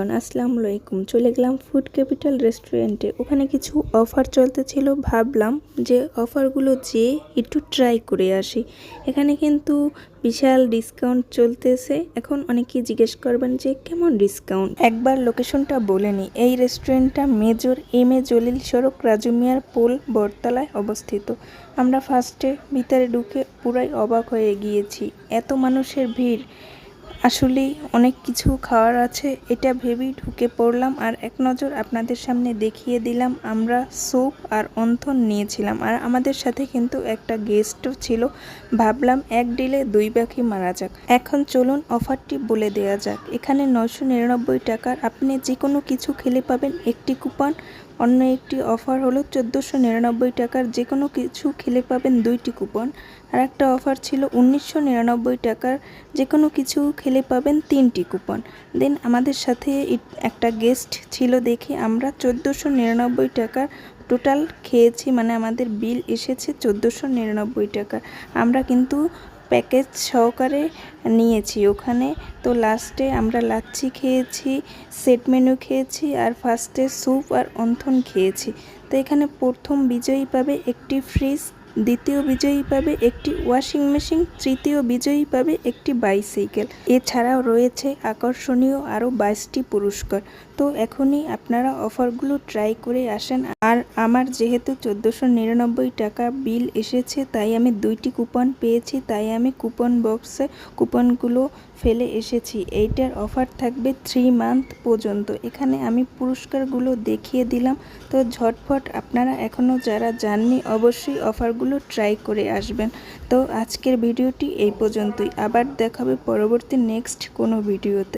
Everyone, আসসালামু আলাইকুম। চলে গেলাম ফুড ক্যাপিটাল রেস্টুরেন্টে। ওখানে কিছু অফার চলতেছিল, ভাবলাম যে অফারগুলো যে একটু ট্রাই করে আসি। এখানে কিন্তু বিশাল ডিসকাউন্ট চলতেছে। এখন অনেকেই জিজ্ঞেস করবেন যে কেমন ডিসকাউন্ট। একবার লোকেশনটা বলে নিই। এই রেস্টুরেন্টটা মেজর এম এ জলিল সড়ক, রাজু মিয়ার পোল, বটতলায় অবস্থিত। আমরা ফার্স্টে ভিতরে ঢুকে পুরাই অবাক হয়ে গিয়েছি, এত মানুষের ভিড়। আসলেই অনেক কিছু খাওয়ার আছে, এটা ভেবেই ঢুকে পড়লাম আর এক নজর আপনাদের সামনে দেখিয়ে দিলাম। আমরা স্যুপ আর অন্থন নিয়েছিলাম, আর আমাদের সাথে কিন্তু একটা গেস্টও ছিল। ভাবলাম এক ডিলে দুই পাখি মারা যাক। এখন চলুন অফারটি বলে দেওয়া যাক। এখানে 999 টাকার আপনি যে কোনো কিছু খেলে পাবেন একটি কুপন। অন্য একটি অফার হলো 1499 টাকার যে কোনো কিছু খেলে পাবেন 2টি কুপন। আর একটা অফার ছিল 1999 টাকার যে কোনো কিছু খেলে পাবেন 3টি কুপন। দেন আমাদের সাথে একটা গেস্ট ছিল দেখে আমরা 1499 টাকার টোটাল খেয়েছি, মানে আমাদের বিল এসেছে 1499 টাকা। আমরা কিন্তু প্যাকেজ সহকারে নিয়েছি ওখানে। তো লাস্টে আমরা লাচ্ছি খেয়েছি, সেট মেনু খেয়েছি, আর ফার্স্টে স্যুপ আর অন্থন খেয়েছি। তো এখানে প্রথম বিজয়ী পাবে একটি ফ্রিজ, দ্বিতীয় বিজয়ী পাবে একটি ওয়াশিং মেশিন, তৃতীয় বিজয়ী পাবে একটি বাইসাইকেল। এছাড়াও রয়েছে আকর্ষণীয় আরও 22টি পুরস্কার। তো এখনই আপনারা অফারগুলো ট্রাই করে আসেন। আর আমার যেহেতু 1499 টাকা বিল এসেছে, তাই আমি 2টি কুপন পেয়েছি, তাই আমি কুপন বক্সে কুপনগুলো ফেলে এসেছি। এইটার অফার থাকবে 3 মান্থ পর্যন্ত। এখানে আমি পুরস্কারগুলো দেখিয়ে দিলাম। তো ঝটফট আপনারা এখনও যারা জাননি অবশ্যই অফারগুলো ট্রাই করে আসবেন। তো আজকের ভিডিওটি এই পর্যন্তই। আবার দেখাবে পরবর্তী নেক্সট কোনো ভিডিওতে।